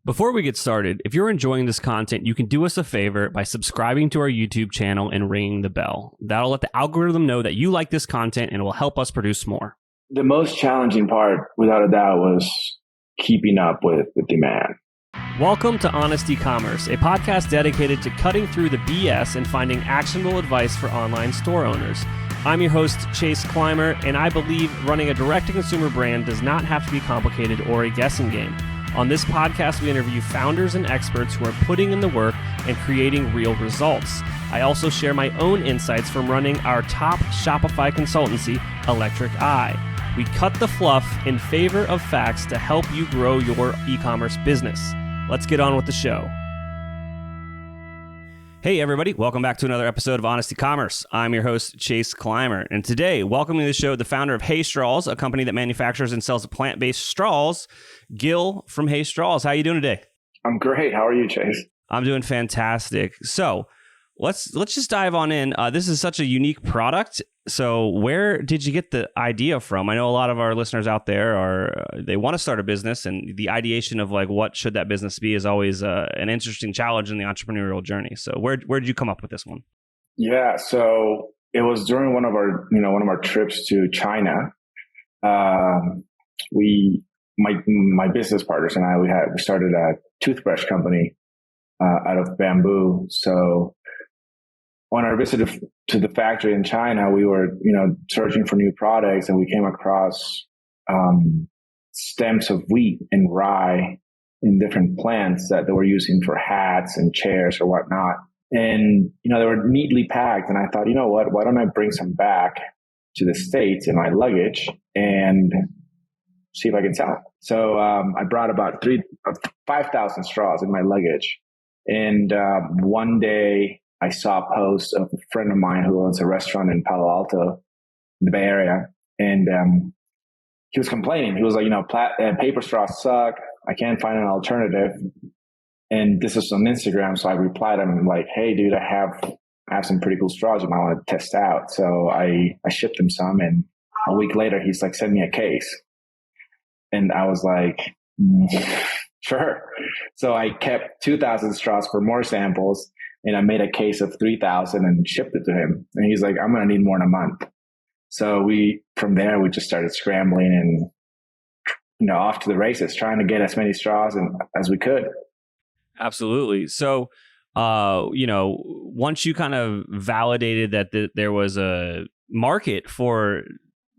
Before we get started, if you're enjoying this content, you can do us a favor by subscribing to our YouTube channel and ringing the bell. That'll let the algorithm know that you like this content and it will help us produce more. The most challenging part, without a doubt, was keeping up with the demand. Welcome to Honest E-Commerce, a podcast dedicated to cutting through the BS and finding actionable advice for online store owners. I'm your host, Chase Clymer, and I believe running a direct-to-consumer brand does not have to be complicated or a guessing game. On this podcast, we interview founders and experts who are putting in the work and creating real results. I also share my own insights from running our top Shopify consultancy, Electric Eye. We cut the fluff in favor of facts to help you grow your e-commerce business. Let's get on with the show. Hey everybody, welcome back to another episode of Honest E-Commerce. I'm your host, Chase Clymer, and today, welcoming to the show, the founder of Hey Straws, a company that manufactures and sells plant-based straws, Gil from Hey Straws. How are you doing today? I'm great. How are you, Chase? I'm doing fantastic. So let's just dive on in. This is such a unique product. So where did you get the idea from? I know a lot of our listeners out there they want to start a business, and the ideation of like what should that business be is always an interesting challenge in the entrepreneurial journey. So where did you come up with this one? Yeah, so it was during one of our trips to China. My business partners and I we started a toothbrush company out of bamboo. So on our visit to the factory in China, we were, searching for new products, and we came across stems of wheat and rye in different plants that they were using for hats and chairs or whatnot. And, they were neatly packed. And I thought, you know what, why don't I bring some back to the States in my luggage and see if I can sell it. So I brought about 5,000 straws in my luggage. And one day, I saw a post of a friend of mine who owns a restaurant in Palo Alto, in the Bay Area, and he was complaining. He was like, paper straws suck. I can't find an alternative. And this is on Instagram, so I replied him like, "Hey, dude, I have some pretty cool straws you might want to test out." So I shipped him some, and a week later, he's like, "Send me a case," and I was like, "Sure." So I kept 2,000 straws for more samples. And I made a case of 3,000 and shipped it to him. And he's like, "I'm going to need more in a month." So from there, we just started scrambling and, off to the races, trying to get as many straws as we could. Absolutely. So, once you kind of validated that there was a market for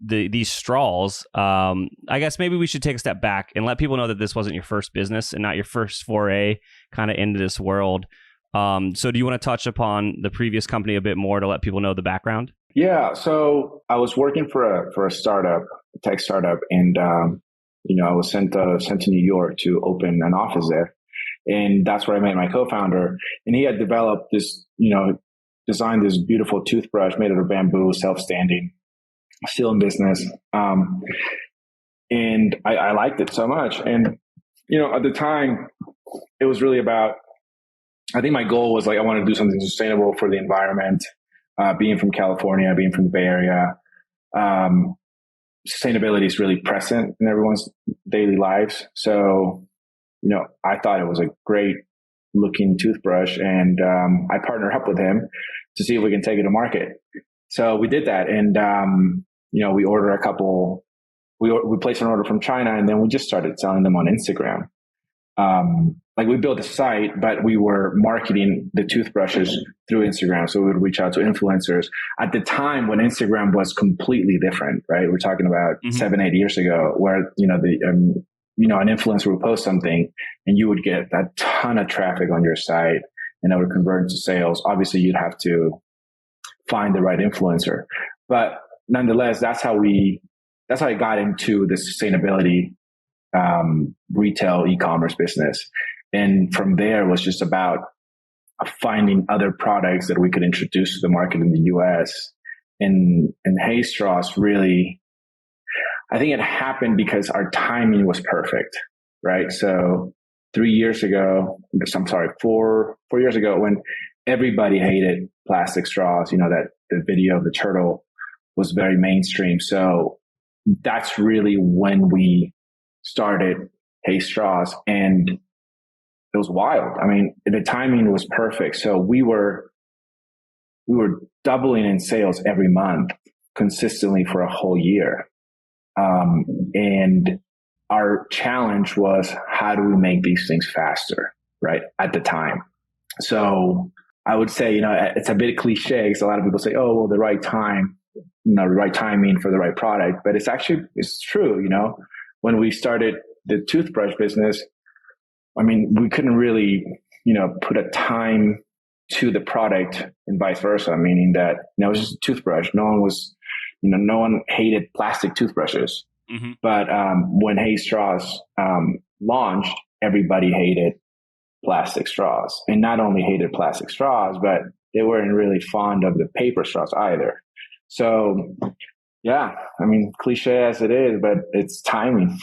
these straws, I guess maybe we should take a step back and let people know that this wasn't your first business and not your first foray kind of into this world. So do you want to touch upon the previous company a bit more to let people know the background? Yeah. So I was working for a startup, a tech startup, and, I was sent to New York to open an office there. And that's where I met my co-founder. And he had developed this, designed this beautiful toothbrush made out of bamboo, self-standing, still in business. And I liked it so much. And, at the time, it was really about, I think my goal was like, I want to do something sustainable for the environment. Being from California, being from the Bay Area, sustainability is really present in everyone's daily lives. So, I thought it was a great looking toothbrush, and I partnered up with him to see if we can take it to market. So we did that, and we ordered a couple. We placed an order from China, and then we just started selling them on Instagram. We built a site, but we were marketing the toothbrushes through Instagram. So we would reach out to influencers at the time when Instagram was completely different, right? We're talking about 7-8 years ago, where, an influencer would post something and you would get a ton of traffic on your site and that would convert into sales. Obviously you'd have to find the right influencer, but nonetheless, that's how I got into the sustainability, retail e-commerce business. And from there was just about finding other products that we could introduce to the market in the US. And Hey Straws really, I think it happened because our timing was perfect, right? So 4 years ago, when everybody hated plastic straws, that the video of the turtle was very mainstream. So that's really when we started Hey Straws. And was wild. I mean, the timing was perfect. So we were doubling in sales every month consistently for a whole year. And our challenge was, how do we make these things faster, right? At the time. So I would say, it's a bit cliche because a lot of people say, oh, well, the right time, the right timing for the right product. But it's true. When we started the toothbrush business, I mean, we couldn't really, put a time to the product and vice versa, meaning that, it was just a toothbrush. No one hated plastic toothbrushes. Mm-hmm. But when Hayes straws launched, everybody hated plastic straws. And not only hated plastic straws, but they weren't really fond of the paper straws either. So, yeah, I mean, cliche as it is, but it's timing.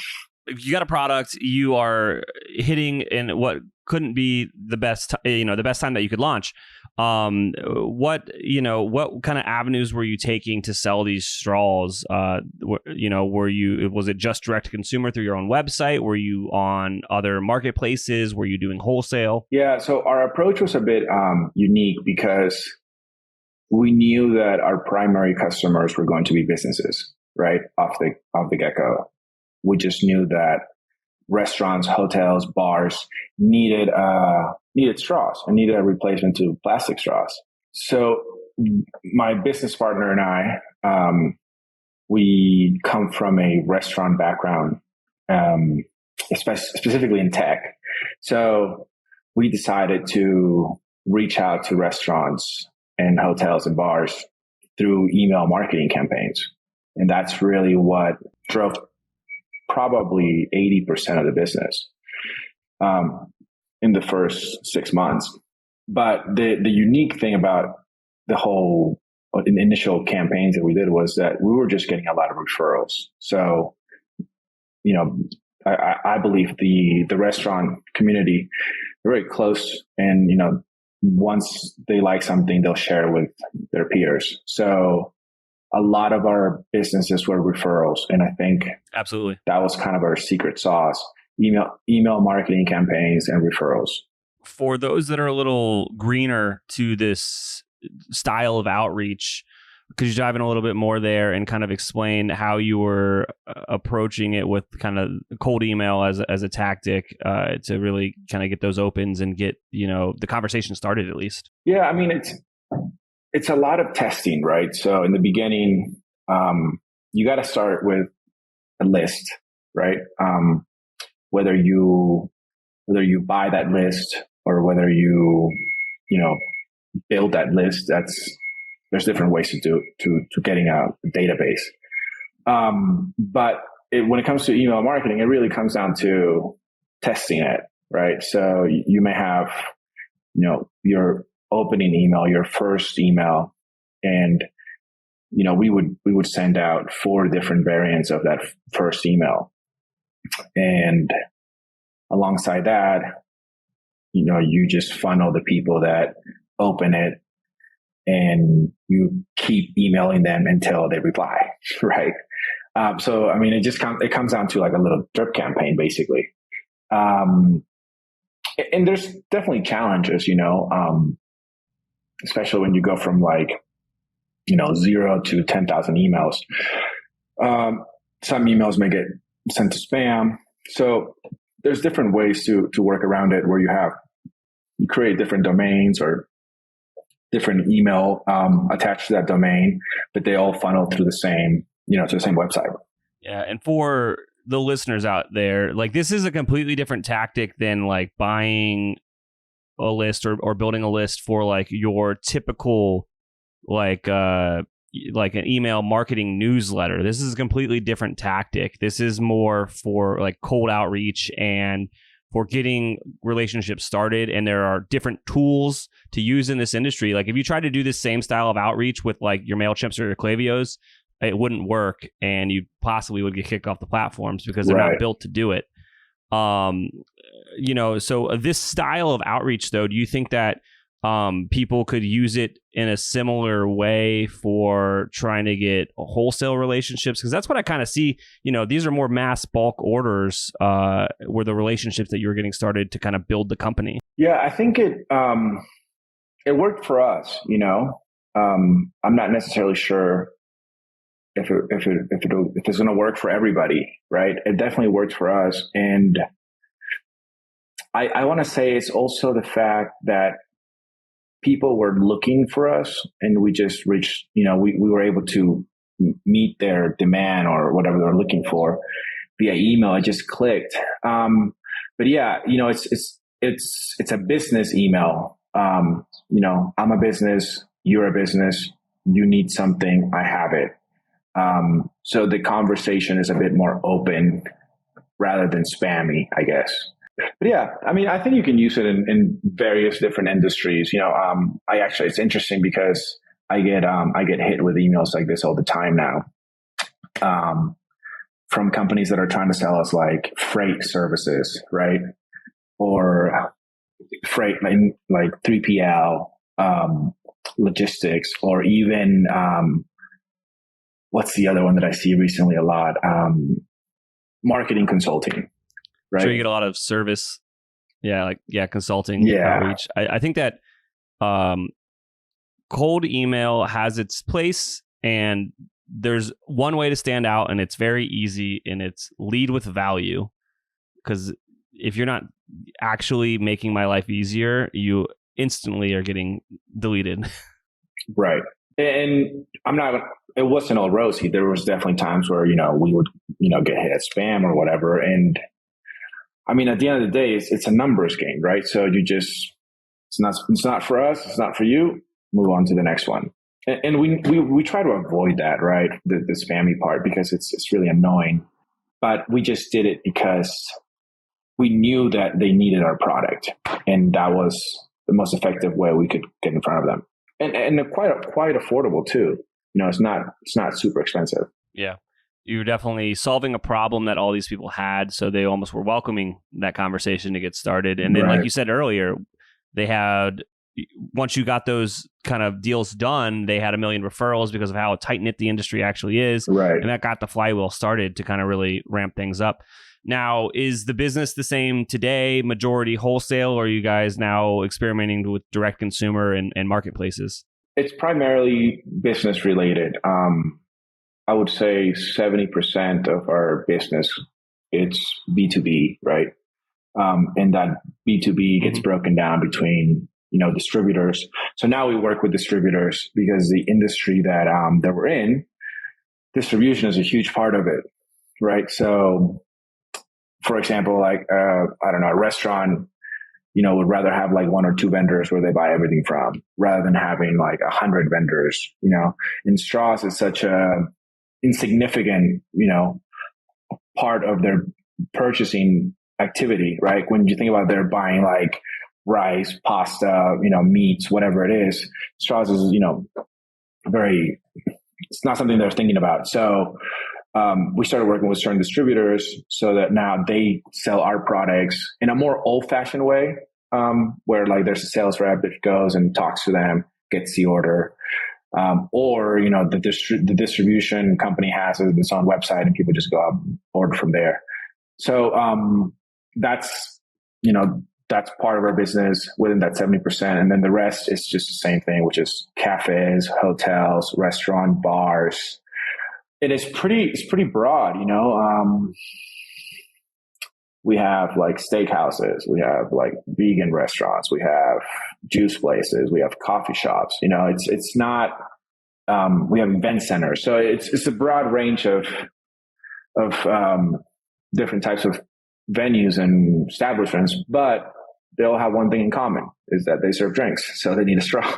If you got a product, you are hitting in what couldn't be the best, the best time that you could launch. What kind of avenues were you taking to sell these straws? Was it just direct to consumer through your own website? Were you on other marketplaces? Were you doing wholesale? Yeah. So our approach was a bit unique because we knew that our primary customers were going to be businesses, right? Off the get-go. We just knew that restaurants, hotels, bars needed straws and needed a replacement to plastic straws. So my business partner and I, we come from a restaurant background, specifically in tech. So we decided to reach out to restaurants and hotels and bars through email marketing campaigns. And that's really what drove probably 80% of the business in the first 6 months. But the unique thing about the whole initial campaigns that we did was that we were just getting a lot of referrals. So, I believe the restaurant community, they're very close, and, once they like something, they'll share it with their peers. So a lot of our businesses were referrals. And I think absolutely that was kind of our secret sauce: email marketing campaigns and referrals. For those that are a little greener to this style of outreach, could you dive in a little bit more there and kind of explain how you were approaching it with kind of cold email as a tactic to really kind of get those opens and get, the conversation started at least? Yeah, I mean, it's a lot of testing, right? So in the beginning, you got to start with a list, right? Whether you buy that list or whether you build that list, there's different ways to getting a database. But when it comes to email marketing, it really comes down to testing it, right? So you may have, your opening email, your first email, and, we would send out 4 different variants of that first email. And alongside that, you just funnel the people that open it, and you keep emailing them until they reply, right? So, I mean, it comes down to like a little drip campaign, basically. And there's definitely challenges, especially when you go from 0 to 10,000 emails. Some emails may get sent to spam. So there's different ways to work around it, where you create different domains or different email attached to that domain, but they all funnel through the same website. Yeah. And for the listeners out there, this is a completely different tactic than buying a list or building a list for your typical an email marketing newsletter. This is a completely different tactic. This is more for cold outreach and for getting relationships started. And there are different tools to use in this industry. If you try to do this same style of outreach with your MailChimps or your Klaviyos, it wouldn't work, and you possibly would get kicked off the platforms because they're not built to do it. So this style of outreach, though, do you think that people could use it in a similar way for trying to get wholesale relationships? Because that's what I kind of see. These are more mass bulk orders, were the relationships that you were getting started to kind of build the company. Yeah, I think it worked for us. I'm not necessarily sure if it's going to work for everybody, right? It definitely worked for us, and I want to say it's also the fact that people were looking for us, and we just reached, we were able to meet their demand or whatever they're looking for via email. I just clicked. But yeah, it's a business email. I'm a business, you're a business, you need something, I have it. So the conversation is a bit more open rather than spammy, I guess. But yeah, I think you can use it in various different industries. It's interesting because I get hit with emails like this all the time now, from companies that are trying to sell us like freight services, right? Or freight, like 3PL, logistics, or even, what's the other one that I see recently a lot? Marketing consulting. Right. So you get a lot of service, consulting, outreach. I think that cold email has its place, and there's one way to stand out, and it's very easy, and it's lead with value. Because if you're not actually making my life easier, you instantly are getting deleted. Right. And it wasn't all rosy. There was definitely times where, we would, get hit at spam or whatever. And at the end of the day, it's a numbers game, right? So it's not for us. It's not for you. Move on to the next one. And we try to avoid that, right? The spammy part, because it's really annoying, but we just did it because we knew that they needed our product, and that was the most effective way we could get in front of them. And they're quite affordable too. It's not super expensive. Yeah. You're definitely solving a problem that all these people had, so they almost were welcoming that conversation to get started. And then, right. Like you said earlier, once you got those kind of deals done, they had 1 million referrals because of how tight-knit the industry actually is. Right. And that got the flywheel started to kind of really ramp things up. Now, is the business the same today, majority wholesale, or are you guys now experimenting with direct consumer and marketplaces? It's primarily business related. I would say 70% of our business, it's B2B, right? And that B2B gets broken down between, distributors. So now we work with distributors because the industry that we're in, distribution is a huge part of it, right? So, for example, like, a restaurant, would rather have like 1 or 2 vendors where they buy everything from, rather than having like 100 vendors, and straws is such a insignificant, part of their purchasing activity, right? When you think about they're buying like rice, pasta, meats, whatever it is, straws is, it's not something they're thinking about. So, we started working with certain distributors so that now they sell our products in a more old fashioned way, where like there's a sales rep that goes and talks to them, gets the order. Or, the distribution company has its own website and people just go out and order from there. So, that's part of our business within that 70%. And then the rest is just the same thing, which is cafes, hotels, restaurant, bars. It's pretty broad, we have like steakhouses, we have like vegan restaurants, we have juice places, we have coffee shops, it's not, we have event centers. So it's a broad range of different types of venues and establishments, but they all have one thing in common, is that they serve drinks. So they need a straw.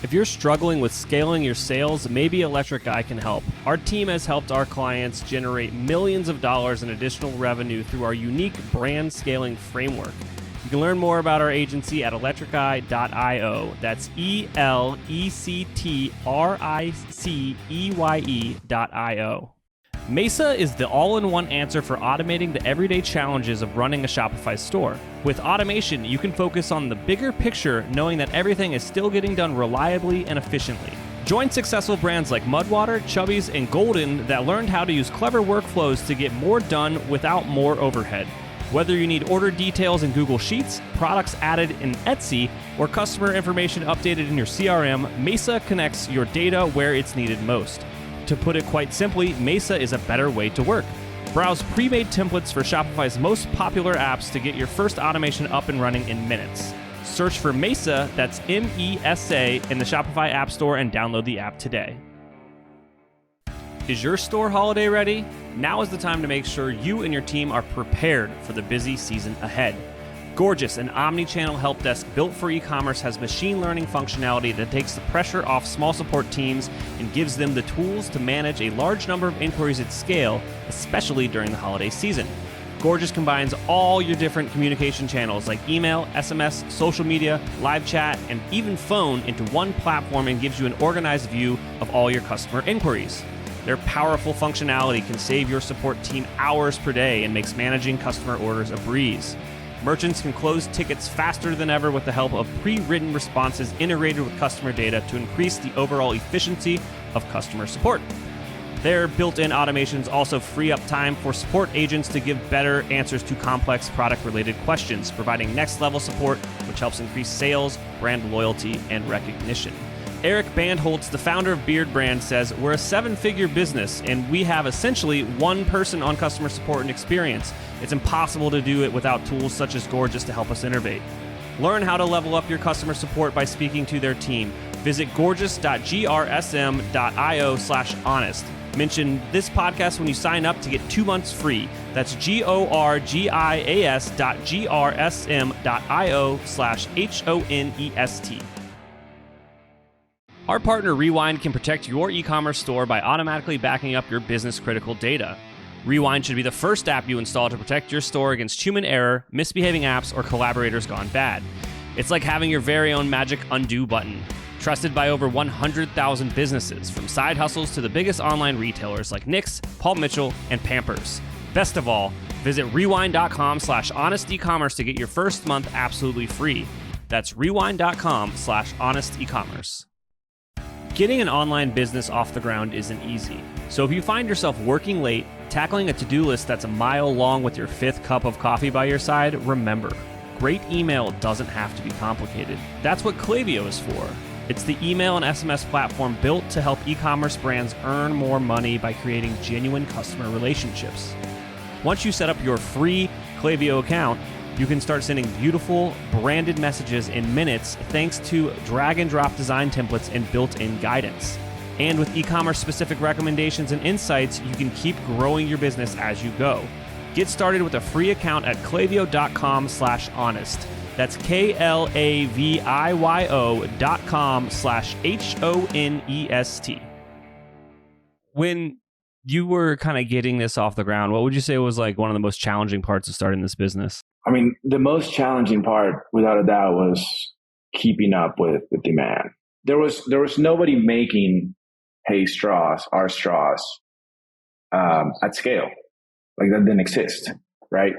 If you're struggling with scaling your sales, maybe Electric Eye can help. Our team has helped our clients generate millions of dollars in additional revenue through our unique brand scaling framework. You can learn more about our agency at electriceye.io. That's ELECTRICEYE.io. Mesa is the all-in-one answer for automating the everyday challenges of running a Shopify store. With automation, you can focus on the bigger picture, knowing that everything is still getting done reliably and efficiently. Join successful brands like Mudwater, Chubby's, and Golden that learned how to use clever workflows to get more done without more overhead. Whether you need order details in Google Sheets, products added in Etsy, or customer information updated in your CRM, Mesa connects your data where it's needed most. To put it quite simply, Mesa is a better way to work. Browse pre-made templates for Shopify's most popular apps to get your first automation up and running in minutes. Search for Mesa, that's M-E-S-A, in the Shopify App Store and download the app today. Is your store holiday ready? Now is the time to make sure you and your team are prepared for the busy season ahead. Gorgias, an omni-channel help desk built for e-commerce, has machine learning functionality that takes the pressure off small support teams and gives them the tools to manage a large number of inquiries at scale, especially during the holiday season. Gorgias combines all your different communication channels like email, SMS, social media, live chat, and even phone into one platform and gives you an organized view of all your customer inquiries. Their powerful functionality can save your support team hours per day and makes managing customer orders a breeze. Merchants can close tickets faster than ever with the help of pre-written responses integrated with customer data to increase the overall efficiency of customer support. Their built-in automations also free up time for support agents to give better answers to complex product-related questions, providing next-level support, which helps increase sales, brand loyalty, and recognition. Eric Bandholtz, the founder of Beard Brand, says, "We're a seven-figure business, and we have essentially one person on customer support and experience. It's impossible to do it without tools such as Gorgias to help us innovate." Learn how to level up your customer support by speaking to their team. Visit gorgias.grsm.io/honest. Mention this podcast when you sign up to get 2 months free. That's gorgias.grsm.io/honest. Our partner Rewind can protect your e-commerce store by automatically backing up your business-critical data. Rewind should be the first app you install to protect your store against human error, misbehaving apps, or collaborators gone bad. It's like having your very own magic undo button. Trusted by over 100,000 businesses, from side hustles to the biggest online retailers like Knix, Paul Mitchell, and Pampers. Best of all, visit rewind.com/honest-ecommerce to get your first month absolutely free. That's rewind.com/honest-ecommerce. Getting an online business off the ground isn't easy. So if you find yourself working late, tackling a to-do list that's a mile long with your 5th cup of coffee by your side, remember, great email doesn't have to be complicated. That's what Klaviyo is for. It's the email and SMS platform built to help e-commerce brands earn more money by creating genuine customer relationships. Once you set up your free Klaviyo account, you can start sending beautiful, branded messages in minutes thanks to drag-and-drop design templates and built-in guidance. And with e-commerce specific recommendations and insights, you can keep growing your business as you go. Get started with a free account at klaviyo.com/honest. That's KLAVIYO.com/HONEST. When you were kind of getting this off the ground, what would you say was like one of the most challenging parts of starting this business? I mean, the most challenging part, without a doubt, was keeping up with the demand. There was nobody making our straws at scale. Like, that didn't exist, right?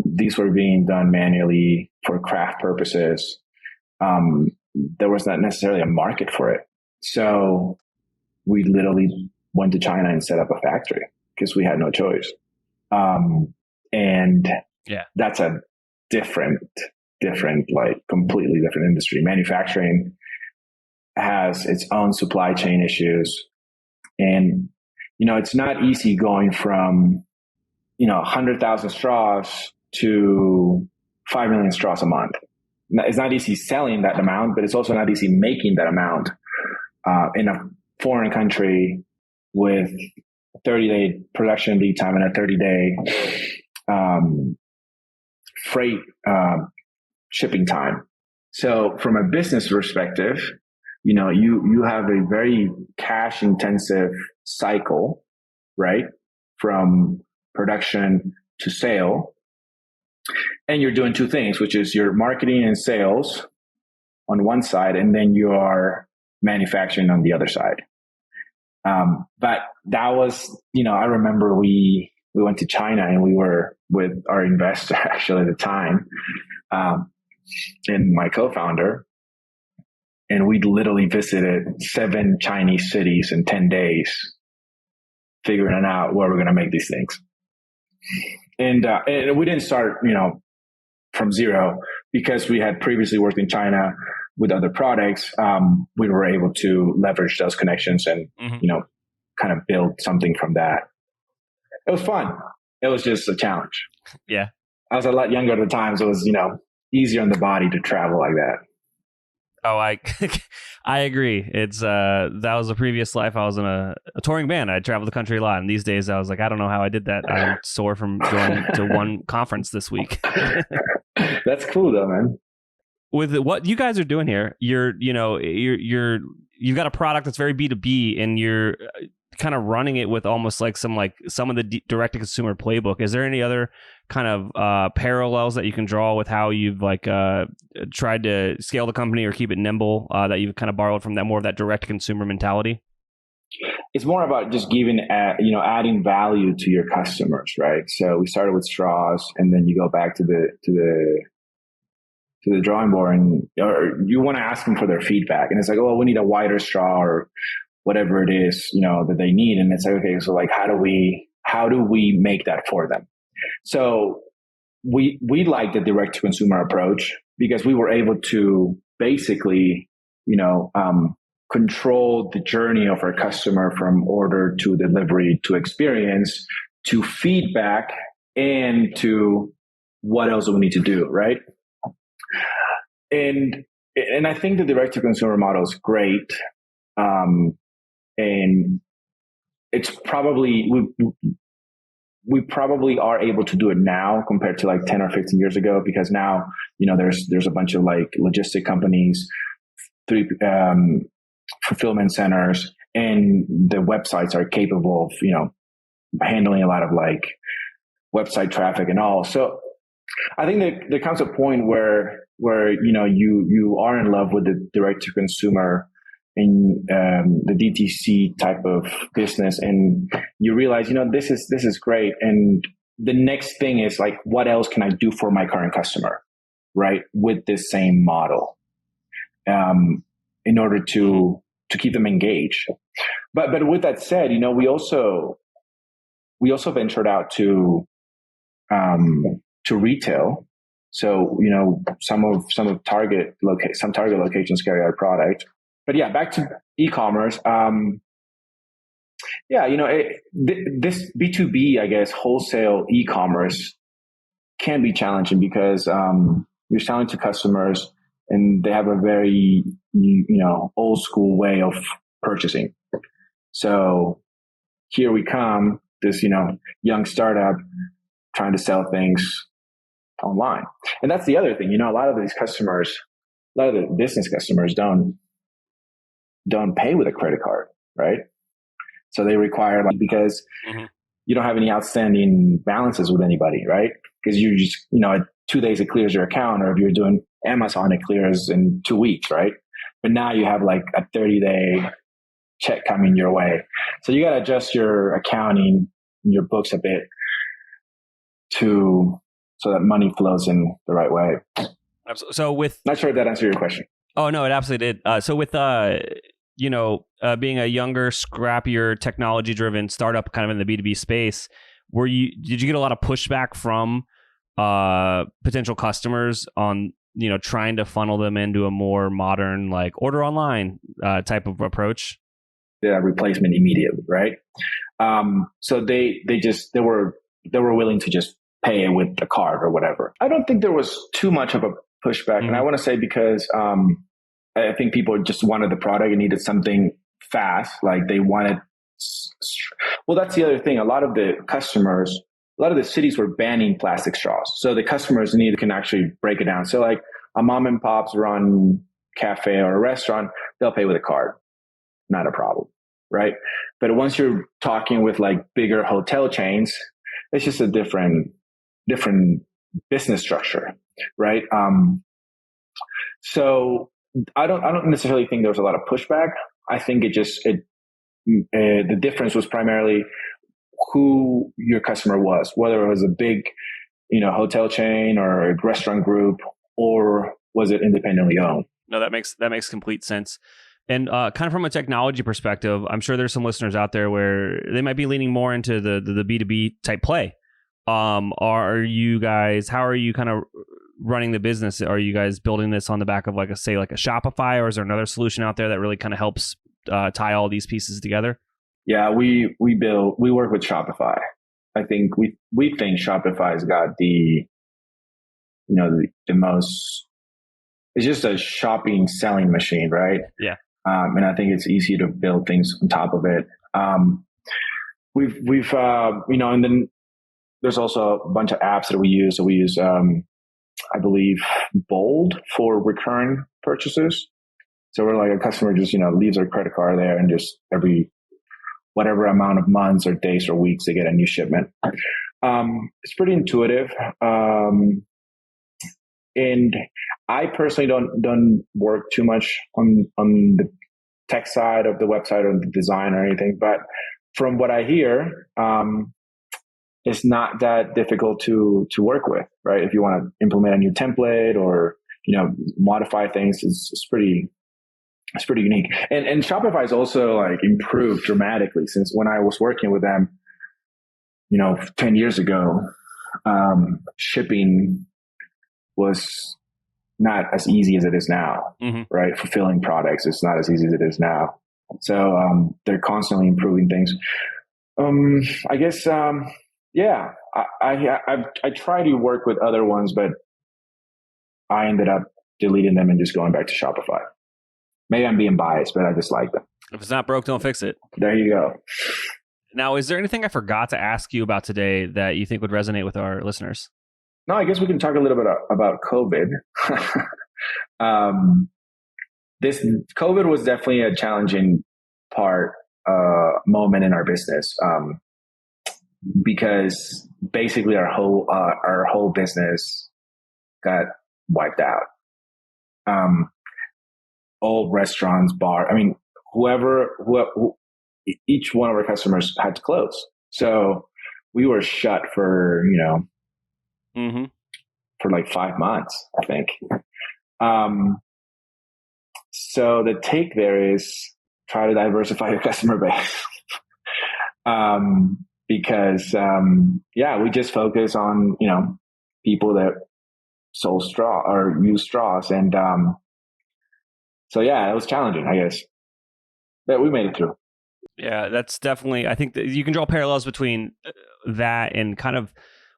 These were being done manually for craft purposes. There was not necessarily a market for it. So we literally went to China and set up a factory because we had no choice. And that's a different, like completely different industry. Manufacturing has its own supply chain issues. And, it's not easy going from, 100,000 straws to 5 million straws a month. It's not easy selling that amount, but it's also not easy making that amount in a foreign country with a 30-day production lead time and a 30-day freight shipping time. So from a business perspective, you have a very cash intensive cycle, right? From production to sale. And you're doing two things, which is your marketing and sales on one side, and then you are manufacturing on the other side. But that was, I remember we we went to China, and we were with our investor actually at the time, and my co-founder, and we literally visited 7 Chinese cities in 10 days, figuring out where we're going to make these things. And we didn't start, from zero, because we had previously worked in China with other products. We were able to leverage those connections and, kind of build something from that. It was fun. It was just a challenge. Yeah. I was a lot younger at the time, so it was, easier on the body to travel like that. Oh, I agree. It's that was a previous life. I was in a touring band. I traveled the country a lot, and these days I was like, I don't know how I did that. I'm sore from going to one conference this week. That's cool though, man. With what you guys are doing here, you've got a product that's very B2B, and you're kind of running it with almost like some of the direct to consumer playbook. Is there any other kind of parallels that you can draw with how you've tried to scale the company or keep it nimble, that you've kind of borrowed from that, more of that direct to consumer mentality? It's more about just adding value to your customers, right? So we started with straws, and then you go back to the drawing board, or you want to ask them for their feedback, and it's like, oh, we need a wider straw or whatever it is, that they need. And it's like, okay, so like, how do we make that for them? So we like the direct to consumer approach, because we were able to basically, control the journey of our customer from order to delivery to experience to feedback and to what else do we need to do, right? And I think the direct to consumer model is great. And it's probably, we probably are able to do it now compared to like 10 or 15 years ago, because now, there's a bunch of like logistic companies, fulfillment centers, and the websites are capable of, handling a lot of like website traffic and all. So I think that there comes a point where, you are in love with the direct to consumer in the D2C type of business, and you realize, this is great. And the next thing is like, what else can I do for my current customer, right? With this same model, in order to keep them engaged. But with that said, we also ventured out to retail. So, some Target locations carry our product. But yeah, back to e-commerce. This B2B, I guess, wholesale e-commerce can be challenging, because you're selling to customers and they have a very, old school way of purchasing. So here we come, this, young startup trying to sell things online. And that's the other thing, a lot of the business customers don't pay with a credit card, right? So they require, because you don't have any outstanding balances with anybody, right? Because you just, 2 days it clears your account, or if you're doing Amazon, it clears in 2 weeks, right? But now you have like a 30-day check coming your way. So you got to adjust your accounting, your books a bit so that money flows in the right way. So not sure if that answered your question. Oh, no, it absolutely did. So with, being a younger, scrappier, technology-driven startup kind of in the B2B space, did you get a lot of pushback from potential customers on, trying to funnel them into a more modern, like order online type of approach? Yeah, replacement immediately, right? So they were willing to just pay it with the card or whatever. I don't think there was too much of a pushback, and I want to say because I think people just wanted the product and needed something fast. Like they wanted. Well, that's the other thing. A lot of the cities were banning plastic straws, so the customers can actually break it down. So like a mom and pop's run cafe or a restaurant, they'll pay with a card, not a problem, right? But once you're talking with like bigger hotel chains, it's just a different business structure, right? So I don't necessarily think there was a lot of pushback. I think the difference was primarily who your customer was, whether it was a big, hotel chain or a restaurant group, or was it independently owned? No, that makes complete sense. And kind of from a technology perspective, I'm sure there's some listeners out there where they might be leaning more into the B2B type play. How are you kind of running the business? Are you guys building this on the back of like a Shopify, or is there another solution out there that really kind of helps tie all these pieces together? Yeah, we work with Shopify. I think we think Shopify's got the most, it's just a shopping selling machine, right? Yeah. And I think it's easy to build things on top of it. And then there's also a bunch of apps that we use. So we use, I believe, Bold for recurring purchases. So we're like, a customer just, leaves their credit card there, and just every whatever amount of months or days or weeks, they get a new shipment. It's pretty intuitive. And I personally don't work too much on the tech side of the website or the design or anything, but from what I hear, it's not that difficult to work with, right? If you want to implement a new template or modify things, it's pretty unique. And Shopify is also like improved dramatically since when I was working with them, 10 years ago. Shipping was not as easy as it is now, right? Fulfilling products, it's not as easy as it is now. So they're constantly improving things. I guess, yeah, I try to work with other ones, but I ended up deleting them and just going back to Shopify. Maybe I'm being biased, but I just like them. If it's not broke, don't fix it. There you go. Now, is there anything I forgot to ask you about today that you think would resonate with our listeners? No, I guess we can talk a little bit about COVID. This COVID was definitely a challenging moment in our business, because basically our whole business got wiped out. All restaurants, each one of our customers had to close. So we were shut for, for like 5 months, I think. So the take there is try to diversify your customer base. Because, we just focus on, people that sold straw or use straws. And, so yeah, it was challenging, I guess, but we made it through. Yeah, that's definitely, I think that you can draw parallels between that and kind of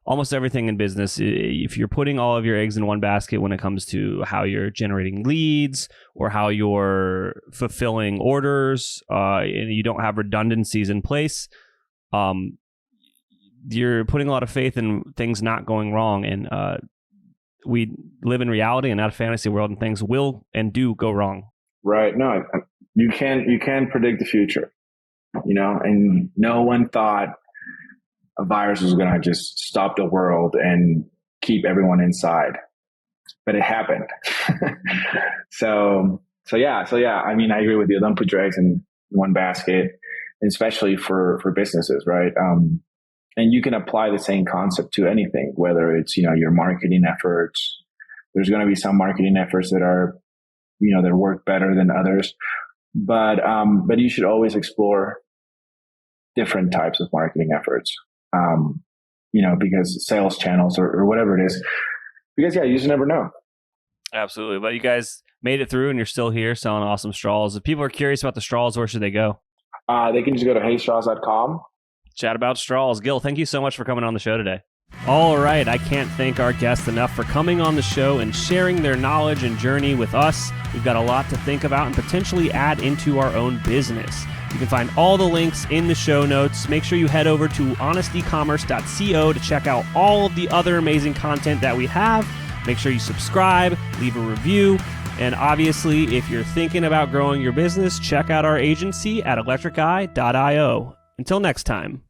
almost everything in business. If you're putting all of your eggs in one basket when it comes to how you're generating leads or how you're fulfilling orders, and you don't have redundancies in place, you're putting a lot of faith in things not going wrong. And we live in reality and not a fantasy world, and things will and do go wrong. Right. No, you can't predict the future, and no one thought a virus was going to just stop the world and keep everyone inside, but it happened. So yeah. I mean, I agree with you. Don't put your eggs in one basket, especially for businesses, right? And you can apply the same concept to anything, whether it's, your marketing efforts. There's going to be some marketing efforts that are, that work better than others, but you should always explore different types of marketing efforts, because sales channels or whatever it is, because you just never know. Absolutely. But you guys made it through and you're still here selling awesome straws. If people are curious about the straws, where should they go? They can just go to heystraws.com. Chat about straws. Gil, thank you so much for coming on the show today. All right. I can't thank our guests enough for coming on the show and sharing their knowledge and journey with us. We've got a lot to think about and potentially add into our own business. You can find all the links in the show notes. Make sure you head over to honestecommerce.co to check out all of the other amazing content that we have. Make sure you subscribe, leave a review, and obviously, if you're thinking about growing your business, check out our agency at electriceye.io. Until next time.